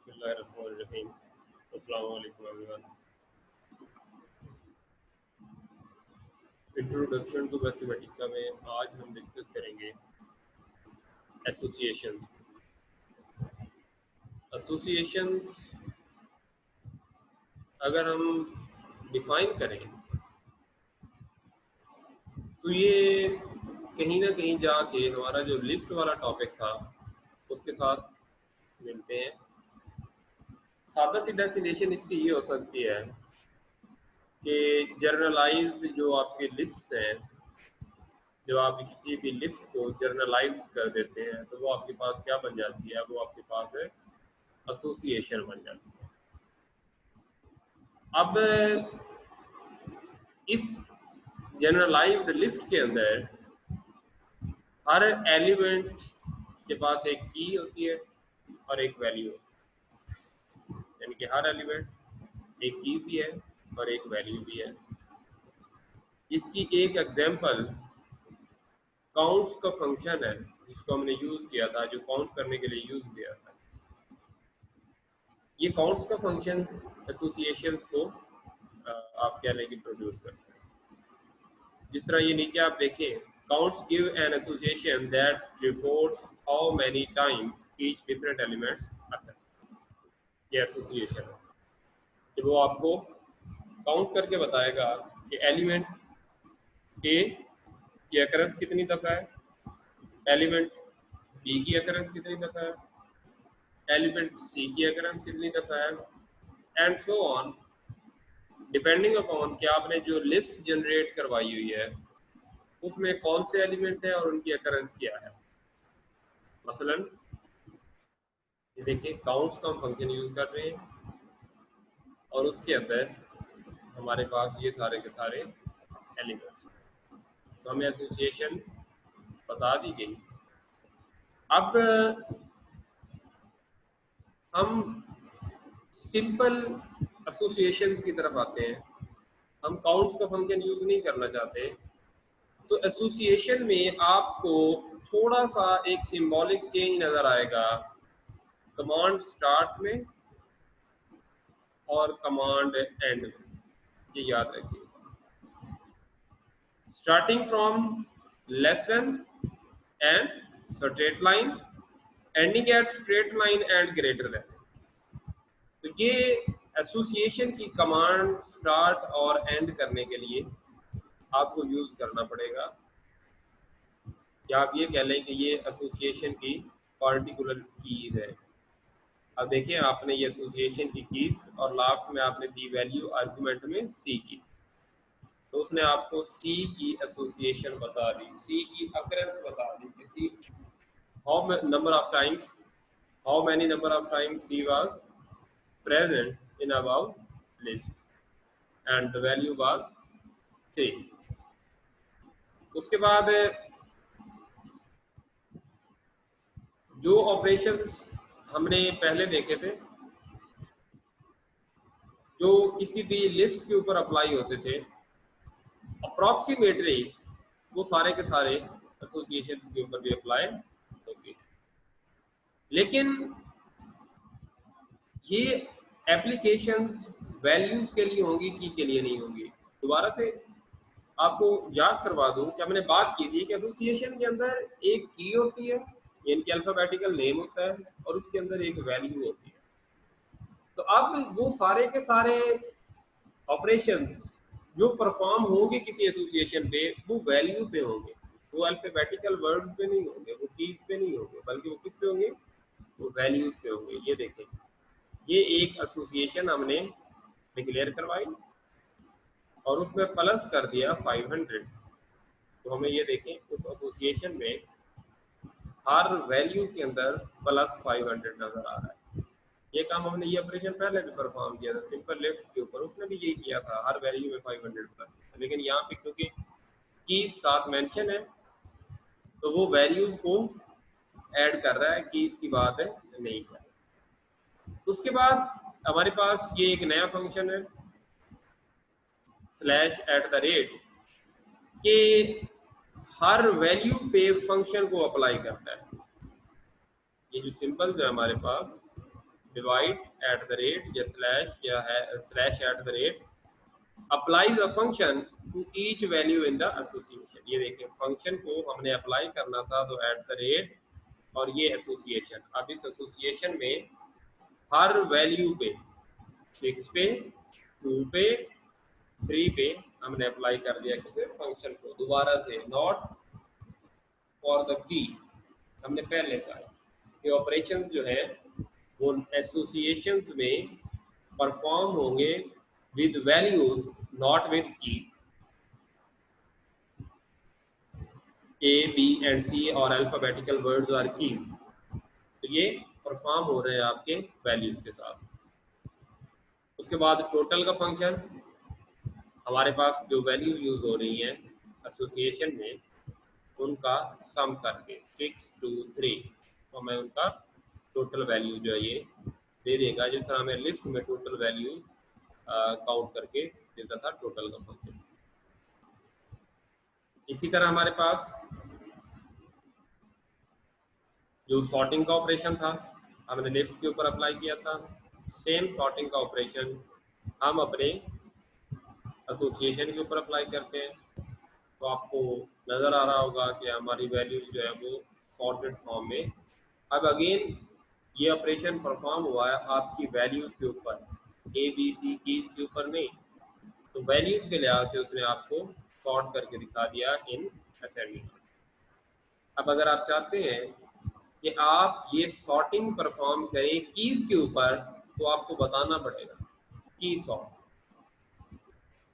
बिस्मिल्लाहिर्रहमानिर्रहीम। अस्सलाम वालेकुम एवरीवन। इंट्रोडक्शन टू मैथमेटिक्स में आज हम डिस्कस करेंगे एसोसिएशंस। एसोसिएशंस अगर हम डिफाइन करें तो ये कहीं ना कहीं जाके हमारा जो लिस्ट वाला टॉपिक था उसके साथ मिलते हैं। सादा सी डेफिनेशन इसकी ये हो सकती है कि जर्नलाइज्ड जो आपके लिस्ट्स हैं, जब आप किसी भी लिस्ट को जर्नलाइज कर देते हैं तो वो आपके पास क्या बन जाती है, वो आपके पास है एसोसिएशन बन जाती है। अब इस जनरलाइज्ड लिस्ट के अंदर हर एलिमेंट के पास एक की होती है और एक वैल्यू होती है, यानी कि हर एलिमेंट एक की भी है और एक वैल्यू भी है। इसकी एक एग्जांपल काउंट्स का फंक्शन है जिसको हमने यूज किया था, जो काउंट करने के लिए यूज किया था। ये काउंट्स का फंक्शन एसोसिएशंस को आप कह लें कि प्रोड्यूस करते हैं। जिस तरह ये नीचे आप देखें, counts give an association that reports how many times each different elements occur. ये एसोसिएशन है कि वो आपको काउंट करके बताएगा कि एलिमेंट ए की अकरेंस कितनी दफ़ा है, एलिमेंट बी की अकरेंस कितनी दफ़ा है, एलिमेंट सी की अकरेंस कितनी दफ़ा है, and so on, depending upon कि आपने जो लिस्ट जनरेट करवाई हुई है उसमें कौन से एलिमेंट है और उनकी अकरेंस क्या है। मसलन ये देखिए, काउंट्स का हम फंक्शन यूज कर रहे हैं और उसके अंदर हमारे पास ये सारे के सारे एलिमेंट्स, तो हमें एसोसिएशन बता दी गई। अब हम सिंपल एसोसिएशंस की तरफ आते हैं। हम काउंट्स का फंक्शन यूज नहीं करना चाहते, तो एसोसिएशन में आपको थोड़ा सा एक सिंबॉलिक चेंज नजर आएगा कमांड स्टार्ट में और कमांड एंड में। ये याद रखिए, starting from less than and straight line, ending eight straight line and greater than. तो ये एसोसिएशन की कमांड स्टार्ट और एंड करने के लिए आपको यूज करना पड़ेगा, या आप ये कह लें कि ये एसोसिएशन की पार्टिकुलर कीज है। अब देखें, आपने ये एसोसिएशन की कीज और लास्ट में आपने दी वैल्यू आर्गुमेंट में सी की, तो उसने आपको सी की एसोसिएशन बता दी, सी की अकरेंस बता दी कि see how number of times, how many number of times she was present in about list and the value was 3। उसके बाद जो ऑपरेशंस हमने पहले देखे थे जो किसी भी लिस्ट के ऊपर अप्लाई होते थे, अप्रॉक्सीमेटली वो सारे के सारे एसोसिएशन के ऊपर भी अप्लाई होगी। लेकिन ये एप्लीकेशंस वैल्यूज के लिए होंगी, की के लिए नहीं होंगी। दोबारा से आपको याद करवा दूं कि हमने बात की थी कि एसोसिएशन के अंदर एक की होती है, इनके अल्फाबेटिकल नेम होता है, और उसके अंदर एक वैल्यू होती है। तो अब वो सारे के सारे ऑपरेशंस जो परफॉर्म होंगे किसी एसोसिएशन पे, वो वैल्यू पे होंगे, वो अल्फाबेटिकल वर्ड्स पे नहीं होंगे, वो कीज पे नहीं होंगे, बल्कि वो किस पे होंगे, वो वैल्यूज पे होंगे। ये देखें, ये एक एसोसिएशन हमने डिक्लेयर करवाई और उसमें प्लस कर दिया 500। तो हमें ये देखें, उस एसोसिएशन में हर वैल्यू के अंदर प्लस 500 नजर आ रहा है। ये काम हमने, ये ऑपरेशन पहले भी परफॉर्म किया था सिंपल लिस्ट के ऊपर, उसने भी यही किया था, हर वैल्यू में 500 प्लस। लेकिन यहाँ पे क्योंकि कीज साथ मेंशन है तो वो वैल्यूज को ऐड कर रहा है, कीज की बात है नहीं कर रहा। उसके बाद हमारे पास ये एक नया फंक्शन है /@ के हर वैल्यू पे फंक्शन को अप्लाई करता है। ये जो सिंबल है हमारे पास, डिवाइड एट द रेट या स्लैश या है slash at the rate applies a function to each value in the association. ये देखिए फंक्शन को हमने अप्लाई करना था तो एट द रेट और ये एसोसिएशन। अब इस एसोसिएशन में हर वैल्यू पे 6 पे 2 पे 3 पे हमने अप्लाई कर दिया किसी फंक्शन को। दोबारा से नॉट फॉर द की हमने पहले कहा कि ऑपरेशंस जो है वो एसोसिएशंस में परफॉर्म होंगे विद वैल्यूज नॉट विद की। ए बी एंड सी और अल्फाबेटिकल वर्ड्स आर कीज, तो ये परफॉर्म हो रहे हैं आपके वैल्यूज के साथ। उसके बाद टोटल का फंक्शन, हमारे पास जो वैल्यूज यूज हो रही हैं एसोसिएशन में उनका सम करके 6 2 3 तो हमें उनका टोटल वैल्यू जो है ये दे देगा, जिस तरह हमें लिस्ट में टोटल वैल्यू काउंट करके देता था टोटल का फंक्शन। इसी तरह हमारे पास जो सॉर्टिंग का ऑपरेशन था हमने लिस्ट के ऊपर अप्लाई किया था, सेम सॉर्टिंग का ऑपरेशन हम अपने एसोसिएशन के ऊपर अप्लाई करते हैं। तो आपको नज़र आ रहा होगा कि हमारी वैल्यूज जो है वो सॉर्टेड फॉर्म में। अब अगेन ये ऑपरेशन परफॉर्म हुआ है आपकी वैल्यूज के ऊपर, ए बी सी कीज के ऊपर नहीं। तो वैल्यूज के लिहाज से उसने आपको सॉर्ट करके दिखा दिया इन असेंडिंग। अब अगर आप चाहते हैं कि आप ये सॉर्टिंग परफॉर्म करें कीज के ऊपर तो आपको बताना पड़ेगा की सॉर्ट,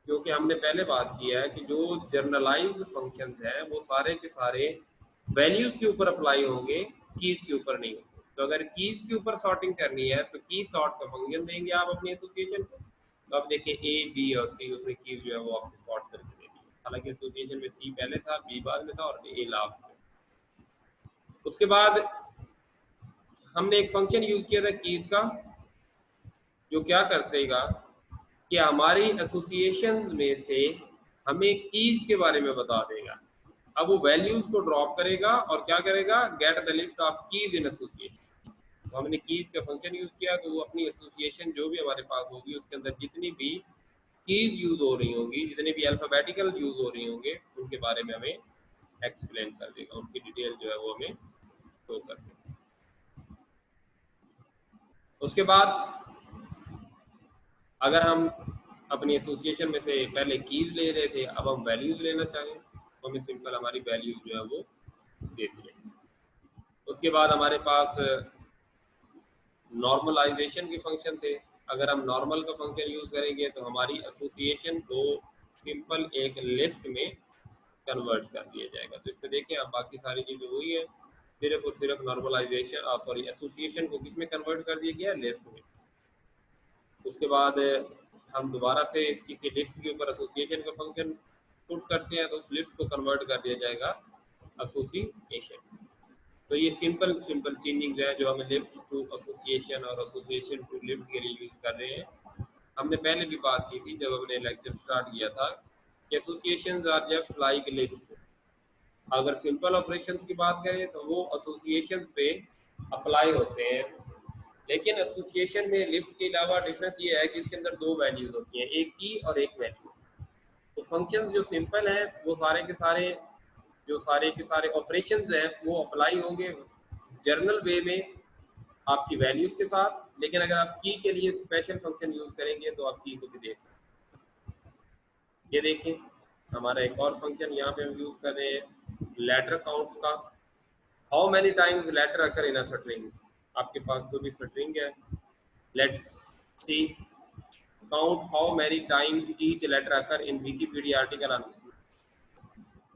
क्योंकि हमने पहले बात किया है कि जो जर्नलाइज्ड फंक्शंस हैं वो सारे के सारे वैल्यूज के ऊपर अप्लाई होंगे, कीज के ऊपर नहीं होंगे। तो अगर कीज के ऊपर सॉर्टिंग करनी है तो की सॉर्ट का फंक्शन देंगे आप अपनी एसोसिएशन को। तो आप देखिए ए बी और सी उसे कीज जो है वो आपको सॉर्ट करके देगी। हालांकि एसोसिएशन में सी पहले था, बी बाद में था और ए लास्ट में। उसके बाद हमने एक फंक्शन यूज किया था कीज का, जो क्या करतेगा कि हमारी एसोसिएशन में से हमें कीज के बारे में बता देगा। अब वो वैल्यूज को ड्रॉप करेगा और क्या करेगा, get the list of keys in association. तो हमने कीज का फंक्शन यूज किया तो वो अपनी एसोसिएशन जो भी हमारे पास होगी उसके अंदर जितनी भी कीज यूज हो रही होंगी, जितने भी अल्फाबेटिकल यूज हो रही होंगे उनके बारे में हमें एक्सप्लेन कर देगा, उनकी डिटेल जो है वो हमें शो कर देगा। उसके बाद अगर हम अपनी एसोसिएशन में से पहले कीज ले रहे थे, अब हम वैल्यूज लेना चाहें तो हमें सिंपल हमारी वैल्यूज जो है वो दे दिए। उसके बाद हमारे पास नॉर्मलाइजेशन के फंक्शन थे। अगर हम नॉर्मल का फंक्शन यूज करेंगे तो हमारी एसोसिएशन को सिंपल एक लिस्ट में कन्वर्ट कर दिया जाएगा। तो इसमें देखिए अब बाकी सारी चीजें हुई है, सिर्फ और सिर्फ नॉर्मलाइजेशन सॉरी एसोसिएशन को किस में कन्वर्ट कर दिया गया, लिस्ट में। उसके बाद हम दोबारा से किसी लिस्ट के ऊपर एसोसिएशन का फंक्शन पुट करते हैं तो उस लिस्ट को कन्वर्ट कर दिया जाएगा एसोसिएशन। तो ये सिंपल चेंजिंग है जो हमें लिस्ट टू एसोसिएशन और एसोसिएशन टू लिस्ट के लिए यूज कर रहे हैं। हमने पहले भी बात की थी जब हमने लेक्चर स्टार्ट किया था कि associations are just like list. अगर सिंपल ऑपरेशंस की बात करें तो वो एसोसिएशंस पे अप्लाई होते हैं, लेकिन एसोसिएशन में लिस्ट के अलावा डिफरेंस ये है कि इसके अंदर दो वैल्यूज होती हैं, एक की और एक वैल्यू। तो फंक्शंस जो सिंपल हैं वो सारे के सारे ऑपरेशंस हैं वो अप्लाई होंगे जर्नल वे में आपकी वैल्यूज के साथ। लेकिन अगर आप की के लिए स्पेशल फंक्शन यूज करेंगे तो आप की को भी देख सकते हैं। ये देखें हमारा एक और फंक्शन यहाँ पे हम यूज कर रहे हैं लेटर काउंट्स का। How many times letter occur in a string. आपके पास कोई भी स्ट्रिंग है, let's see count how many times each letter occur in Wikipedia article.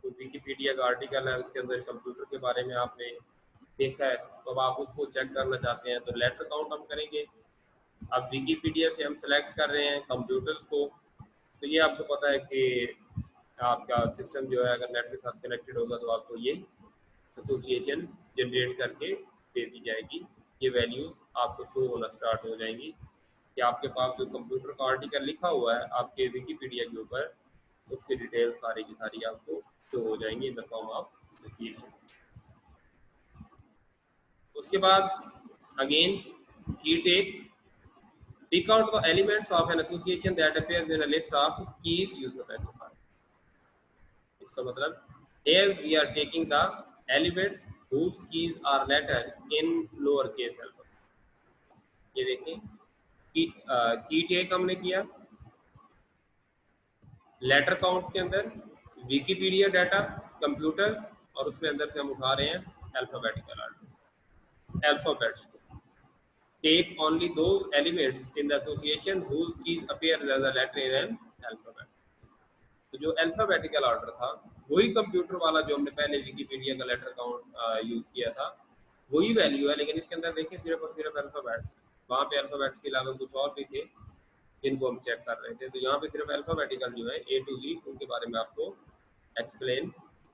तो विकीपीडिया का आर्टिकल है उसके अंदर कंप्यूटर के बारे में आपने देखा है, तो अब आप उसको चेक करना चाहते हैं तो लेटर काउंट हम करेंगे। अब विकीपीडिया से हम सेलेक्ट कर रहे हैं कंप्यूटर्स को, तो ये आपको पता है कि आपका सिस्टम जो है अगर नेट के साथ कनेक्टेड होगा तो आपको ये एसोसिएशन जनरेट करके दे दी जाएगी। ये वैल्यूज आपको शो होना स्टार्ट हो जाएंगी कि आपके पास जो कंप्यूटर का आर्टिकल लिखा हुआ है आपके विकीपीडिया के ऊपर, उसकी डिटेल सारी की सारी आपको शो हो जाएंगी in the form of association. उसके बाद again key take, pick out the elements of an association that appears in a list of keys you specify. इसका मतलब as we are taking the elements whose keys are letter in lower case alphabet. ये देखें की take हमने किया letter count के अंदर, Wikipedia data, computer, और उसके अंदर से हम उठा रहे हैं अल्फाबेटिकल ऑर्डर, अल्फाबेट्स को। Take only those elements in the association whose keys appear as a letter in an alphabet. तो जो अल्फाबेटिकल ऑर्डर था वही कंप्यूटर वाला जो हमने पहले विकिपीडिया का लेटर काउंट यूज किया था वही वैल्यू है, लेकिन इसके अंदर देखिए सिर्फ और सिर्फ अल्फाबेट्स। वहाँ पे अल्फाबेट्स के अलावा कुछ और भी थे जिनको हम चेक कर रहे थे, तो यहाँ पे सिर्फ अल्फाबेटिकल जो है A to Z उनके बारे में आपको एक्सप्लेन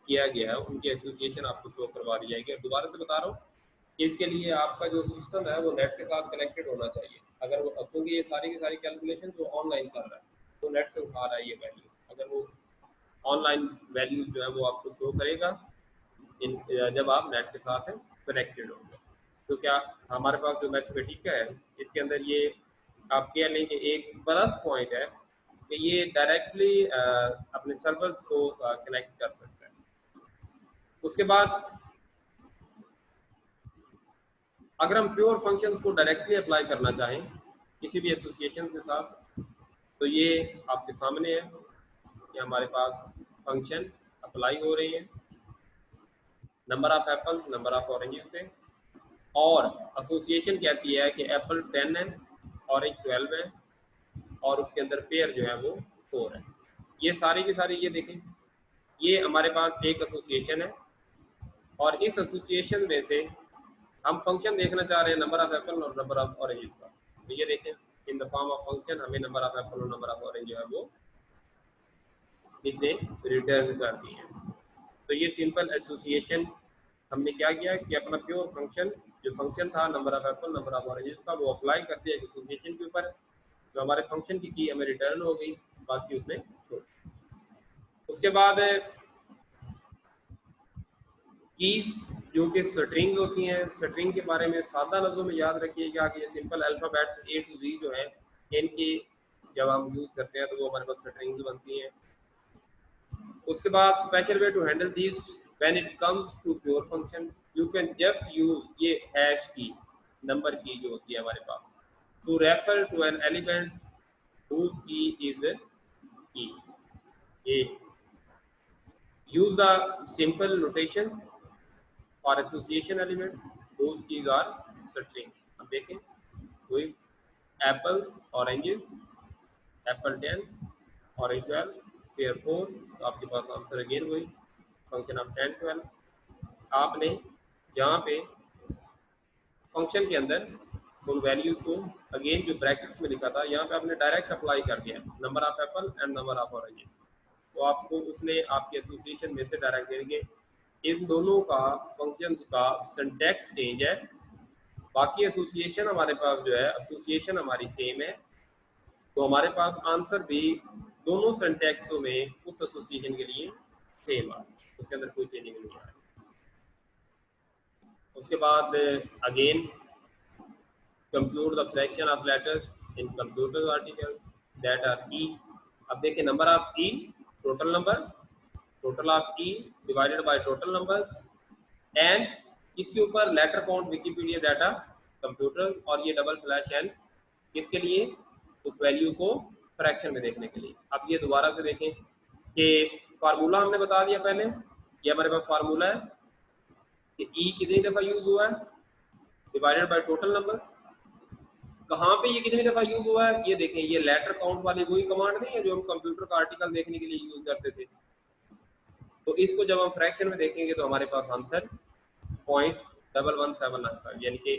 किया गया है, उनकी एसोसिएशन आपको शो करवा दी जाएगी। और दोबारा से बता रहा हूँ कि इसके लिए आपका जो सिस्टम है वो नेट के साथ कनेक्टेड होना चाहिए। अगर वो, क्योंकि ये सारी की सारी कैलकुलेशन जो ऑनलाइन कर रहा है तो नेट से उठा रहा है ये वैल्यू, अगर वो ऑनलाइन वैल्यूज जो है वो आपको शो करेगा जब आप नेट के साथ कनेक्टेड होंगे। तो क्या हमारे पास जो मैथमेटिका है इसके अंदर ये आप कह लें कि एक प्लस पॉइंट है कि ये डायरेक्टली अपने सर्वर्स को कनेक्ट कर सकता है। उसके बाद अगर हम प्योर फंक्शंस को डायरेक्टली अप्लाई करना चाहें किसी भी एसोसिएशन के साथ तो ये आपके सामने है कि हमारे पास फंक्शन अप्लाई हो रही है number of apples, number of oranges पे, और एसोसिएशन कहती है कि एप्पल्स 10 है, ऑरेंज 12 है, और उसके अंदर पेयर जो है वो 4 है। ये सारी की सारी ये देखें, ये हमारे पास एक एसोसिएशन है और इस एसोसिएशन में से हम फंक्शन देखना चाह रहे हैं नंबर ऑफ एप्पल और नंबर ऑफ ऑरेंजेस का। तो ये देखें in the form of function हमें नंबर ऑफ एप्पल और नंबर ऑफ ऑरेंज जो है वो इसे रिटर्न कर दी है। तो ये सिंपल एसोसिएशन हमने क्या किया कि अपना प्योर फंक्शन जो फंक्शन था number of Apple number of oranges का वो अप्लाई कर दिया एसोसिएशन के ऊपर, तो हमारे फंक्शन की की हमें रिटर्न हो गई, बाकी उसने छोड़। उसके बाद कीज जो कि स्ट्रिंग होती हैं, स्ट्रिंग के बारे में सादा लफ्जों में याद रखिएगा कि ये simple alphabets A to Z जो है इनकी जब हम यूज करते हैं तो वो हमारे पास स्ट्रिंग्स बनती हैं। उसके बाद special way to handle this when it comes to pure function you can just use ये हैश की नंबर की जो होती है हमारे पास to refer to an element whose key is key. A. Use the simple notation for association elements whose keys are strings. अब देखें कोई Apple oranges, Apple 10, orange 12, pair 4, तो आपके पास आंसर अगेन वही फंक्शन ऑफ 10 12। आपने जहाँ पे फंक्शन के अंदर उन वैल्यूज को अगेन जो ब्रैकेट्स में लिखा था यहाँ पे आपने डायरेक्ट अप्लाई कर दिया number of Apple and number of oranges, तो आपको उसने आपके एसोसिएशन में से डायरेक्ट देंगे। इन दोनों का फंक्शंस का सिंटैक्स चेंज है, बाकी एसोसिएशन हमारे पास जो है एसोसिएशन हमारी सेम है, तो हमारे पास आंसर भी दोनों सिंटैक्सों में उस एसोसिएशन के लिए सेम है, उसके अंदर कोई चेंजिंग नहीं आ रही। उसके बाद again compute the fraction of letters in computer article that are E. अब देखिए number of E total number, total of E divided by total number, and किसके ऊपर letter count Wikipedia data computer, और ये डबल स्लैश n किसके लिए उस value को फ्रैक्शन में देखने के लिए। अब ये दोबारा से देखें कि फार्मूला हमने बता दिया पहले, ये हमारे पास फार्मूला है कि E कितनी दफ़ा यूज हुआ है डिवाइडेड बाय टोटल नंबर्स। कहाँ पे ये कितनी दफा यूज हुआ है ये देखें, ये लेटर काउंट वाली वही कमांड नहीं है जो हम कंप्यूटर का आर्टिकल देखने के लिए यूज करते थे, तो इसको जब हम फ्रैक्शन में देखेंगे तो हमारे पास आंसर 0.1117 आता है, यानी कि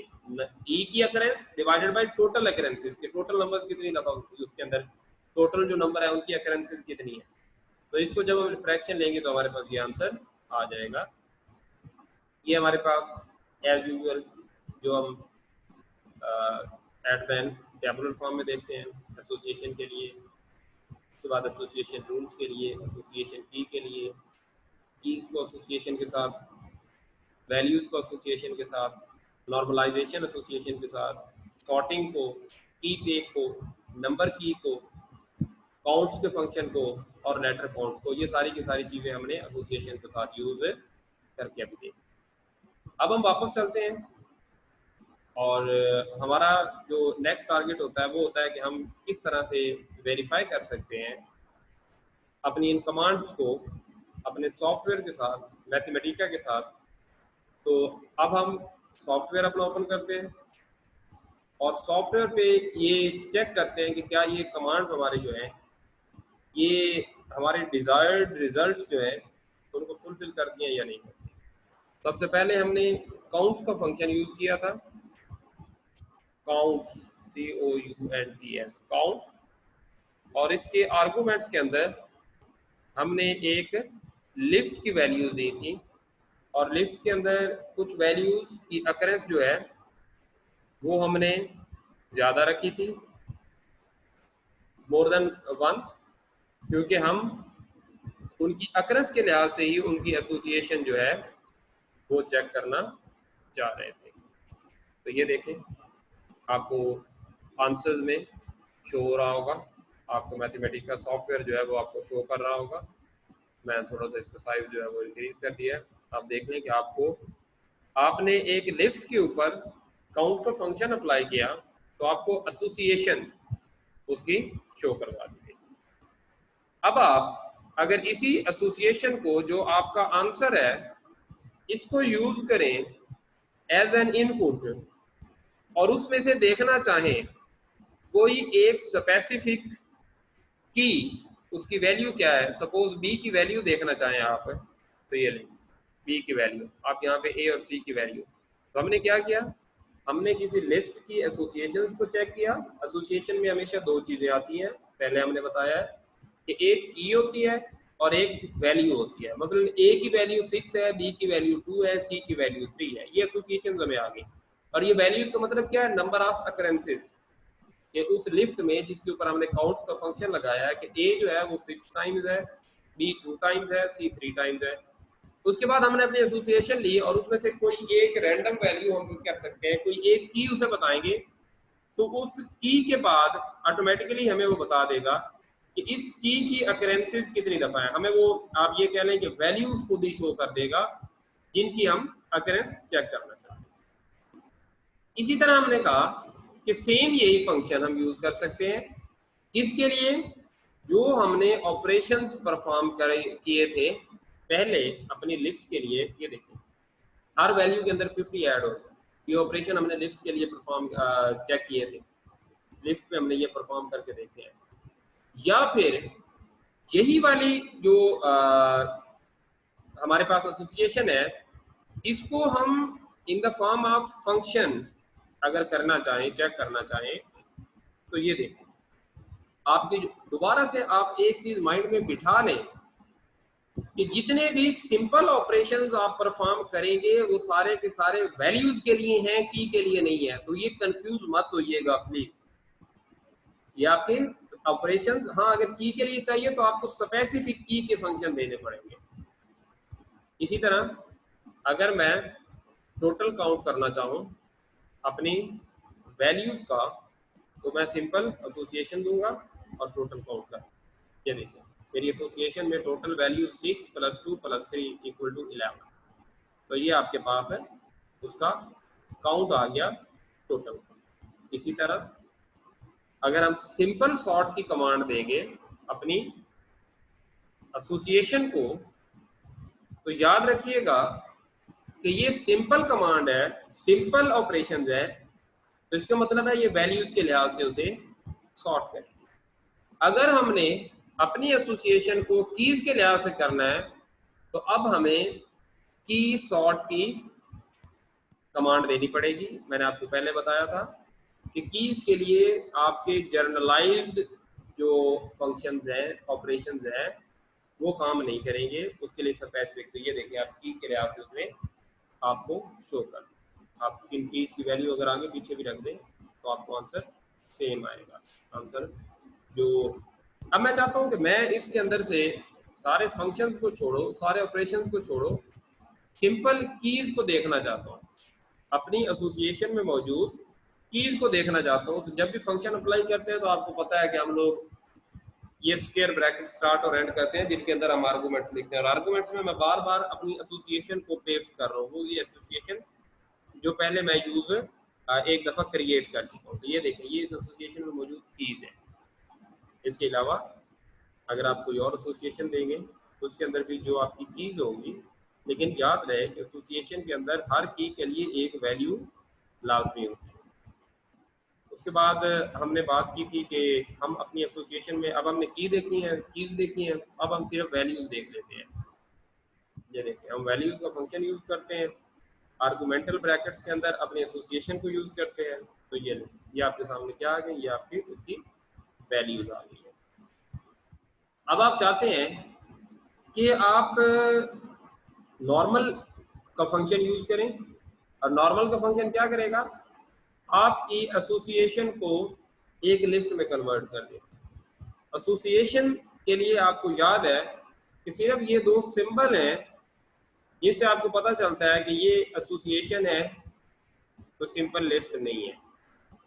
ई की occurrence divided by total occurrences के टोटल नंबर्स कितनी दफा उसके अंदर टोटल जो नंबर है उनकी अकरेंसेस कितनी है, तो इसको जब हम फ्रैक्शन लेंगे तो हमारे पास ये आंसर आ जाएगा। ये हमारे पास एज यूजुअल जो हम at the end tabular form में देखते हैं एसोसिएशन के लिए, उसके बाद एसोसिएशन रूल्स के लिए, एसोसिएशन की के लिए, कीज को एसोसिएशन के साथ, वैल्यूज को एसोसिएशन के साथ, नॉर्मलाइजेशन एसोसिएशन के साथ, सॉर्टिंग को, की टेक को, नंबर की को, काउंट्स के फंक्शन को और लेटर काउंट्स को, ये सारी की सारी चीज़ें हमने एसोसिएशन के साथ यूज करके अभी देखी। अब हम वापस चलते हैं और हमारा जो नेक्स्ट टारगेट होता है वो होता है कि हम किस तरह से वेरीफाई कर सकते हैं अपनी इन कमांड्स को अपने सॉफ्टवेयर के साथ, मैथमेटिका के साथ। तो अब हम सॉफ्टवेयर अपना ओपन करते हैं और सॉफ्टवेयर पे ये चेक करते हैं कि क्या ये कमांड्स हमारे जो हैं ये हमारे डिज़ायर्ड रिजल्ट्स जो है उनको फुलफिल करती हैं या नहीं करती। सबसे पहले हमने काउंट्स का फंक्शन यूज़ किया था, काउंट्स, COUNTS, काउंट्स, और इसके आर्गूमेंट्स के अंदर हमने एक लिस्ट की वैल्यूज दी थी और लिस्ट के अंदर कुछ वैल्यूज की अकरेंस जो है वो हमने ज़्यादा रखी थी, मोर देन वंस, क्योंकि हम उनकी अकरेंस के लिहाज से ही उनकी एसोसिएशन जो है वो चेक करना चाह रहे थे। तो ये देखें, आपको आंसर्स में शो हो रहा होगा, आपको मैथमेटिक्स का सॉफ्टवेयर जो है वो आपको शो कर रहा होगा। मैं थोड़ा सा इसका साइज जो है वो इंक्रीज कर दिया है। आप देख लें कि आपने एक लिस्ट के ऊपर काउंट का फंक्शन अप्लाई किया तो आपको एसोसिएशन उसकी शो करवा दी। अब आप अगर इसी एसोसिएशन को, जो आपका आंसर है, इसको यूज करें एज एन इनपुट और उसमें से देखना चाहें कोई एक स्पेसिफिक की, उसकी वैल्यू क्या है, सपोज बी की वैल्यू देखना चाहें आप, तो ये लें बी की वैल्यू, आप यहाँ पे ए और सी की वैल्यू। तो हमने क्या किया, हमने किसी लिस्ट की एसोसिएशंस को चेक किया। एसोसिएशन में हमेशा दो चीज़ें आती हैं, पहले हमने बताया है कि एक की होती है और एक वैल्यू होती है। मतलब ए की वैल्यू 6 है, बी की वैल्यू 2 है, सी की वैल्यू 3 है, ये एसोसिएशन हमें आ गई। और ये वैल्यूज का मतलब क्या है, नंबर ऑफ अकरेंसेस, कि उस लिस्ट में जिसके ऊपर हमने काउंट्स का फंक्शन लगाया है कि ए जो है वो 6 टाइम्स है, बी 2 टाइम्स है, सी 3 टाइम्स है। उसके बाद हमने अपनी एसोसिएशन ली और उसमें से कोई एक रैंडम वैल्यू हम कह सकते हैं, कोई एक की उसे बताएंगे, तो उस की के बाद ऑटोमेटिकली हमें वो बता देगा कि इस की अकरेंसेस कितनी दफा है। हमें वो, आप ये कह लें कि वैल्यूज खुद ही शो कर देगा जिनकी हम अकरेंस चेक करना चाहते हैं। इसी तरह हमने कहा कि सेम यही फंक्शन हम यूज कर सकते हैं किसके लिए, जो हमने ऑपरेशंस परफॉर्म किए थे पहले अपनी लिस्ट के लिए। ये देखिए, हर वैल्यू के अंदर 50 ऐड होता है। ये ऑपरेशन हमने लिस्ट के लिए परफॉर्म चेक किए थे, लिस्ट में हमने ये परफॉर्म करके देखे हैं। या फिर यही वाली जो हमारे पास एसोसिएशन है, इसको हम in the form of function अगर करना चाहें, चेक करना चाहें, तो ये देखें, आपकी दोबारा से आप एक चीज माइंड में बिठा लें कि जितने भी सिंपल ऑपरेशंस आप परफॉर्म करेंगे वो सारे के सारे वैल्यूज के लिए हैं, की के लिए नहीं है। तो ये कंफ्यूज मत होइएगा प्लीज, ये आपके ऑपरेशंस, हाँ अगर की के लिए चाहिए तो आपको स्पेसिफिक की के फंक्शन देने पड़ेंगे। इसी तरह अगर मैं टोटल काउंट करना चाहूँ अपनी वैल्यूज का, तो मैं सिंपल एसोसिएशन दूंगा और टोटल काउंट कर। ये देखिए, मेरी एसोसिएशन में टोटल वैल्यू 6 + 2 + 3 = 11। तो ये आपके पास है, उसका काउंट आ गया टोटल। इसी तरह अगर हम सिंपल सॉर्ट की कमांड देंगे अपनी एसोसिएशन को, तो याद रखिएगा कि ये सिंपल कमांड है, सिंपल ऑपरेशन है, तो इसका मतलब है ये वैल्यूज के लिहाज से उसे सॉर्ट करेंगे। अगर हमने अपनी एसोसिएशन को कीज के लिहाज से करना है, तो अब हमें की सॉर्ट की कमांड देनी पड़ेगी। मैंने आपको पहले बताया था कि कीज के लिए आपके जर्नलाइज्ड जो फंक्शंस हैं, ऑपरेशंस हैं, वो काम नहीं करेंगे, उसके लिए स्पेसिफिक। तो ये देखिए, आप की के लिहाज से उसमें आपको शो कर, आप इन कीज की वैल्यू अगर आगे पीछे भी रख दें तो आपको आंसर सेम आएगा। आंसर जो, अब मैं चाहता हूं कि मैं इसके अंदर से सारे फंक्शंस को छोड़ो, सारे ऑपरेशंस को छोड़ो, सिंपल कीज को देखना चाहता हूं अपनी एसोसिएशन में मौजूद कीज को देखना चाहता हूँ, तो जब भी फंक्शन अप्लाई करते हैं तो आपको पता है कि हम लोग ये स्क्वायर ब्रैकेट स्टार्ट और एंड करते हैं जिनके अंदर हम आर्गुमेंट्स लिखते हैं, और आर्गुमेंट्स में मैं बार बार अपनी एसोसिएशन को पेस्ट कर रहा हूँ, वो ये एसोसिएशन जो पहले मैं यूज एक दफा क्रिएट कर चुका हूँ। तो ये देखें, ये इस एसोसिएशन में मौजूद कीज है। इसके अलावा अगर आप कोई और एसोसिएशन देंगे तो उसके अंदर भी जो आपकी कीज होंगी, लेकिन याद रहे कि एसोसिएशन के अंदर हर की के लिए एक वैल्यू लाजमी होती है। उसके बाद हमने बात की थी कि हम अपनी एसोसिएशन में, अब हमने की देखी है, कीज देखी है, अब हम सिर्फ वैल्यूज देख लेते हैं। ये देखिए, हम वैल्यूज का फंक्शन यूज करते हैं, आर्गुमेंटल ब्रैकेट्स के अंदर अपने एसोसिएशन को यूज करते हैं। तो ये आपके सामने क्या आ गई, ये आपकी उसकी वैल्यूज आ गई है। अब आप चाहते हैं कि आप नॉर्मल का फंक्शन यूज करें, और नॉर्मल का फंक्शन क्या करेगा, आपकी एसोसिएशन को एक लिस्ट में कन्वर्ट कर देगा। एसोसिएशन के लिए आपको याद है कि सिर्फ ये दो सिंबल हैं जिससे आपको पता चलता है कि ये एसोसिएशन है, तो सिंपल लिस्ट नहीं है।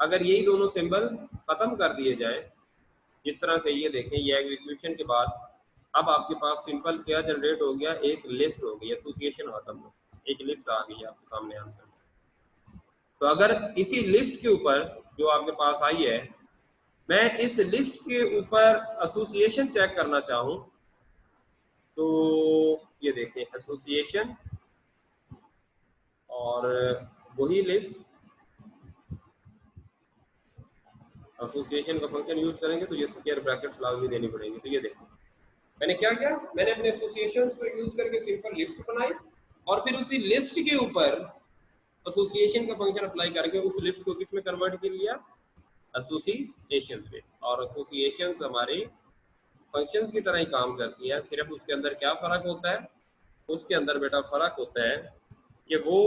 अगर यही दोनों सिंबल खत्म कर दिए जाए, जिस तरह से ये देखें, ये एग्जीक्यूशन के बाद अब आपके पास सिंपल क्या जनरेट हो गया, एक लिस्ट हो गई, एसोसिएशन खत्म हो, एक लिस्ट आ गई आपके सामने आंसर। तो अगर इसी लिस्ट के ऊपर जो आपके पास आई है, मैं इस लिस्ट के ऊपर एसोसिएशन चेक करना चाहूं, तो ये देखें एसोसिएशन और वही लिस्ट, एसोसिएशन का फंक्शन यूज करेंगे तो ये स्क्वायर ब्रैकेट्स लाजमी देनी पड़ेंगी। तो ये देखो, मैंने क्या किया, मैंने अपने एसोसिएशंस को यूज करके सिंपल लिस्ट बनाई, और फिर उसी लिस्ट के ऊपर एसोसिएशन का फंक्शन अप्लाई करके उस लिस्ट को किस में कन्वर्ट कर लिया, एसोसिएशंस में। और एसोसिएशंस हमारे फंक्शंस की तरह ही काम करती है, सिर्फ उसके अंदर क्या फर्क होता है, उसके अंदर बेटा फर्क होता है कि वो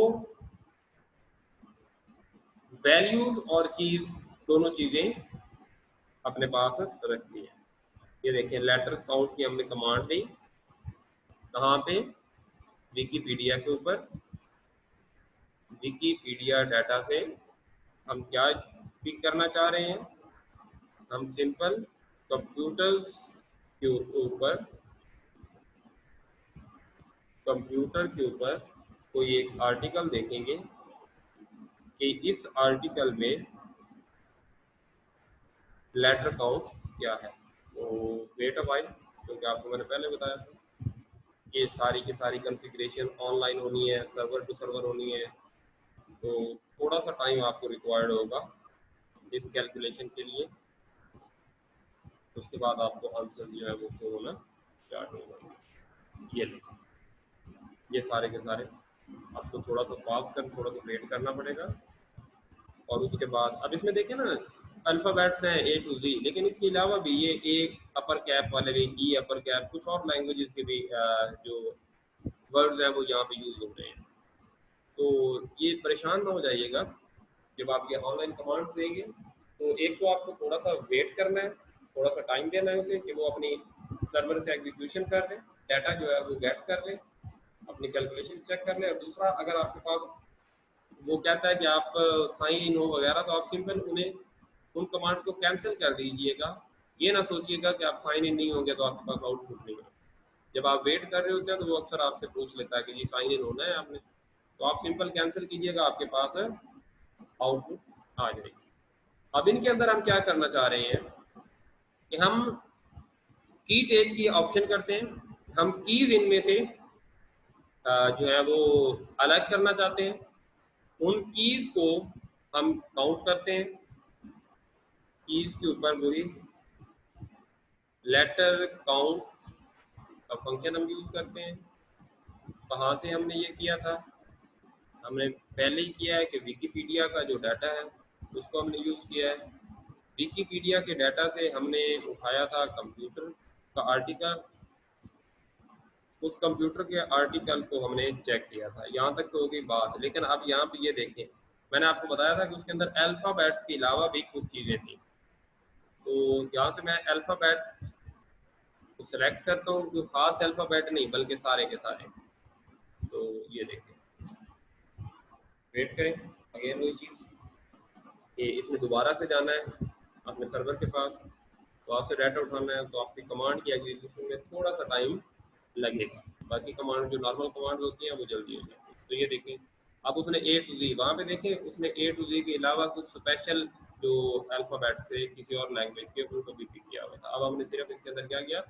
वैल्यूज और कीज दोनों चीजें अपने पास रखती है। ये देखिए, लेटर्स काउंट की हमने कमांड दी, कहाँ पे, विकीपीडिया के ऊपर। विकीपीडिया डाटा से हम क्या पिक करना चाह रहे हैं, हम सिंपल कंप्यूटर्स के ऊपर, कंप्यूटर के ऊपर कोई एक आर्टिकल देखेंगे कि इस आर्टिकल में लेटर काउंट क्या है। तो वेट अ व्हाइल, क्योंकि आपको मैंने पहले बताया था कि सारी की सारी कॉन्फ़िगरेशन ऑनलाइन होनी है, सर्वर टू सर्वर होनी है, तो थोड़ा सा टाइम आपको रिक्वायर्ड होगा इस कैलकुलेशन के लिए। उसके बाद आपको आंसर जो है वो शो होना स्टार्ट होगा। ये सारे के सारे आपको थोड़ा सा पास कर, थोड़ा सा वेट करना पड़ेगा। और उसके बाद अब इसमें देखें ना, अल्फ़ाबेट्स हैं A to Z, लेकिन इसके अलावा भी ये ए अपर कैप वाले भी, ई अपर कैप, कुछ और लैंग्वेजेस के भी जो वर्ड्स हैं वो यहाँ पे यूज़ हो रहे हैं। तो ये परेशान ना हो जाइएगा जब आप ये ऑनलाइन कमांड्स देंगे, तो एक तो आपको थोड़ा सा वेट करना है, थोड़ा सा टाइम देना है उसे कि वो अपनी सर्वर से एग्जीक्यूशन कर ले, डाटा जो है वो गेट कर ले, अपनी कैलकुलेशन चेक कर ले। और दूसरा, अगर आपके पास वो कहता है कि आप साइन इन हो वगैरह, तो आप सिंपल उन्हें उन कमांड्स को कैंसिल कर दीजिएगा। ये ना सोचिएगा कि आप साइन इन नहीं होंगे तो आपके पास आउटपुट नहीं है। जब आप वेट कर रहे होते हैं तो वो अक्सर आपसे पूछ लेता है कि जी साइन इन होना है आपने, तो आप सिंपल कैंसिल कीजिएगा, आपके पास आउटपुट आ जाएगी। अब इनके अंदर हम क्या करना चाह रहे हैं कि हम की टेक की ऑप्शन करते हैं, हम कीज इनमें से जो है वो अलग करना चाहते हैं, उन कीज को हम काउंट करते हैं, कीज के ऊपर वही लेटर काउंट का फंक्शन हम यूज करते हैं। कहाँ से हमने ये किया था, हमने पहले ही किया है कि विकीपीडिया का जो डाटा है उसको हमने यूज किया है। विकीपीडिया के डाटा से हमने उठाया था कंप्यूटर का आर्टिकल, उस कंप्यूटर के आर्टिकल को हमने चेक किया था। यहाँ तक तो हो गई बात, लेकिन अब यहाँ पे ये देखें, मैंने आपको बताया था कि उसके अंदर अल्फ़ाबेट्स के अलावा भी कुछ चीज़ें थी। तो यहाँ से मैं अल्फ़ाबेट को सेलेक्ट करता हूँ, जो खास अल्फ़ाबेट नहीं बल्कि सारे के सारे। तो ये देखें, वेट करें, अगेन वही चीज़, कि इसने दोबारा से जाना है अपने सर्वर के पास, तो आपसे डाटा उठाना है, तो आपकी कमांड की एग्जीक्यूशन में थोड़ा सा टाइम लगेगा। बाकी कमांड जो नॉर्मल कमांड होती हैं वो जल्दी हो जाती है। तो ये देखें, अब उसने ए टू जी, वहाँ पे देखें उसने ए टू जी के अलावा कुछ स्पेशल जो अल्फ़ाबेट से किसी और लैंग्वेज के उनको भी पिक किया हुआ था। अब हमने सिर्फ इसके अंदर क्या किया,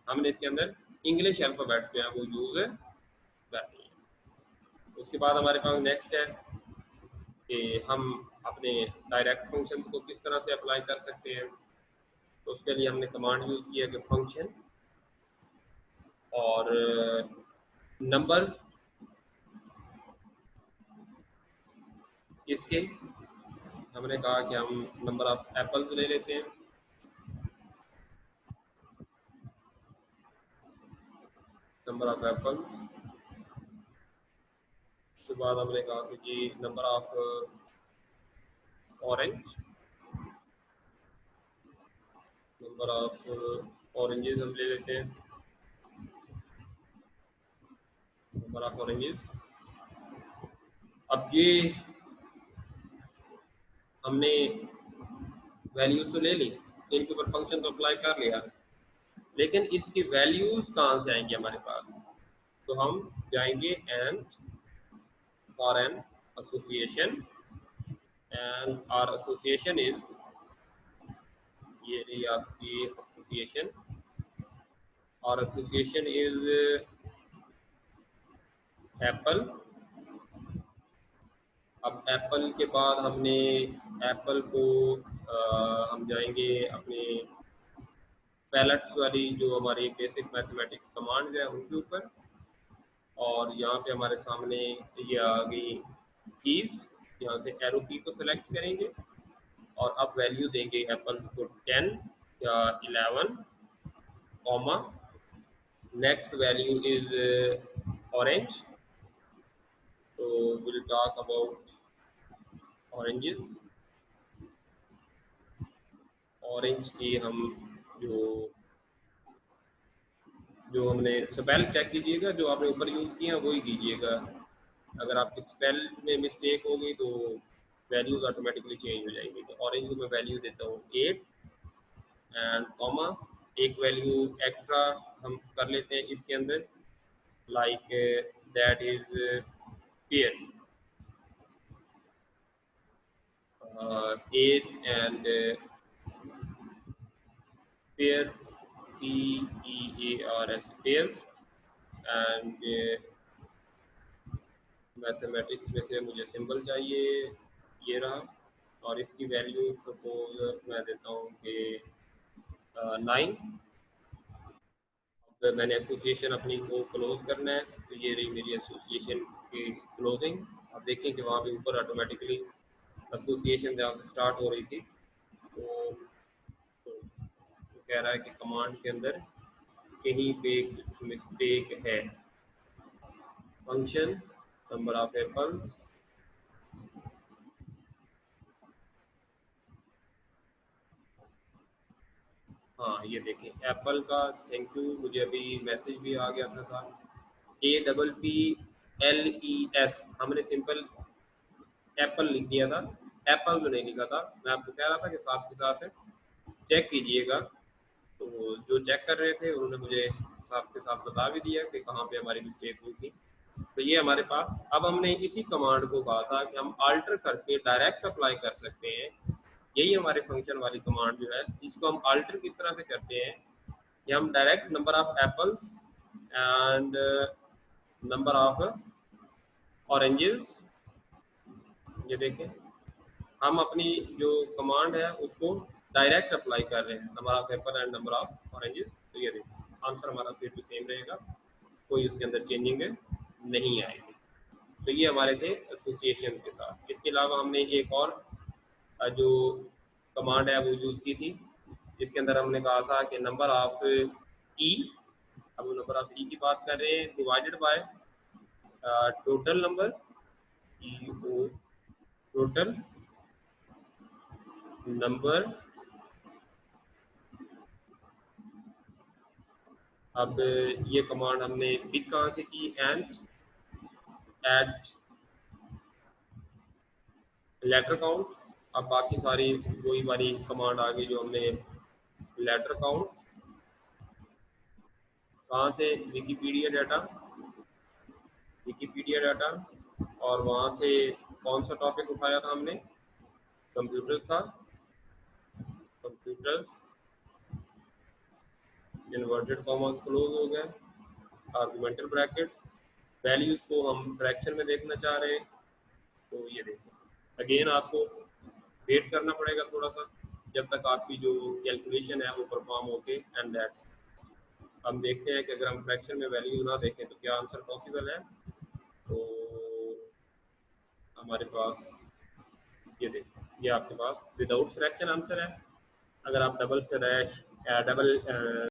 हमने इसके अंदर इंग्लिश अल्फ़ाबेट्स जो हैं वो यूज़ करनी है। उसके बाद हमारे पास नेक्स्ट है कि हम अपने डायरेक्ट फंक्शंस को किस तरह से अप्लाई कर सकते हैं। तो उसके लिए हमने कमांड यूज़ किया कि फंक्शन और नंबर किसके, हमने कहा कि हम नंबर ऑफ एप्पल्स ले लेते हैं। नंबर ऑफ एप्पल्स, उसके बाद हमने कहा कि जी number of orange, number of oranges हम ले लेते हैं, नंबर ऑफ ऑरेंजेस। अब ये हमने वैल्यूज तो ले ली, इनके ऊपर फंक्शन तो अप्लाई कर लिया, लेकिन इसकी वैल्यूज कहाँ से आएंगी हमारे पास। तो हम जाएंगे and for N association, and R association is, ये रही आपकी एसोसिएशन, और एसोसिएशन इज एप्पल। अब एप्पल के बाद हमने एप्पल को हम जाएंगे अपने पैलेट्स वाली जो हमारी बेसिक मैथमेटिक्स कमांड है उनके ऊपर, और यहाँ पे हमारे सामने ये आ गई कीज, यहाँ से एरो की को सिलेक्ट करेंगे और अब वैल्यू देंगे एप्पल्स को 10 या 11, comma, next value is orange, तो will talk about oranges. Orange की हम जो जो हमने स्पेल चेक कीजिएगा, जो आपने ऊपर यूज़ किया वही कीजिएगा। अगर आपकी स्पेल में मिस्टेक होगी तो वैल्यूज ऑटोमेटिकली चेंज हो जाएंगी। तो ऑरेंज को मैं वैल्यू देता हूँ 8 एंड कॉमा, एक वैल्यू एक्स्ट्रा हम कर लेते हैं इसके अंदर, like that is pair, 8 and pair, PEARS, pairs, and mathematics में से मुझे सिंबल चाहिए, ये रहा, और इसकी वैल्यू सपोज मैं देता हूँ कि 9। अब मैंने एसोसिएशन अपनी को क्लोज करना है, तो ये रही मेरी एसोसिएशन की क्लोजिंग। आप देखें कि वहाँ पे ऊपर ऑटोमेटिकली एसोसिएशन जहाँ से स्टार्ट हो रही थी, तो कह रहा है कि कमांड के अंदर कहीं पे कुछ मिस्टेक है। फंक्शन नंबर ऑफ एप्पल्स, हाँ ये देखें एप्पल का, थैंक यू, मुझे अभी मैसेज भी आ गया था सर, APPLES, हमने सिंपल एप्पल लिख दिया था, एप्पल तो नहीं लिखा था। मैं आपको कह रहा था कि साथ के साथ चेक कीजिएगा, तो जो चेक कर रहे थे उन्होंने मुझे साथ के साथ बता भी दिया कि कहाँ पे हमारी मिस्टेक हुई थी। तो ये हमारे पास, अब हमने इसी कमांड को कहा था कि हम अल्टर करके डायरेक्ट अप्लाई कर सकते हैं। यही हमारे फंक्शन वाली कमांड जो है, इसको हम अल्टर किस तरह से करते हैं कि हम direct number of apples and number of oranges, ये देखें हम अपनी जो कमांड है उसको डायरेक्ट अप्लाई कर रहे हैं, number of Apple and number of oranges. तो ये देखें आंसर हमारा फिर भी सेम रहेगा, कोई उसके अंदर चेंजिंग नहीं आएगी। तो ये हमारे थे एसोसिएशन के साथ। इसके अलावा हमने एक और जो कमांड है वो यूज़ की थी, जिसके अंदर हमने कहा था कि नंबर ऑफ ई, अब नंबर ऑफ ई की बात कर रहे हैं, divided by total number, EO, total number. अब ये कमांड हमने पिक कहाँ से की, एंड एट लेटर काउंट। अब बाकी सारी वही वाली कमांड आ गई जो हमने लेटर काउंट्स, कहाँ से, विकीपीडिया डाटा, विकीपीडिया डाटा, और वहाँ से कौन सा टॉपिक उठाया था हमने, कंप्यूटर्स का, कंप्यूटर्स, इन्वर्टेड कॉमर्स क्लोज हो गए, आर्गुमेंटल ब्रैकेट्स, वैल्यूज को हम फ्रैक्शन में देखना चाह रहे हैं, तो ये देखो अगेन आपको वेट करना पड़ेगा थोड़ा सा जब तक आपकी जो कैलकुलेशन है वो परफॉर्म होके, एंड दैट्स, हम देखते हैं कि अगर हम फ्रैक्शन में वैल्यू ना देखें तो क्या आंसर पॉसिबल है। तो हमारे पास ये देखो, ये आपके पास विदाउट फ्रैक्शन आंसर है। अगर आप डबल से रैश डबल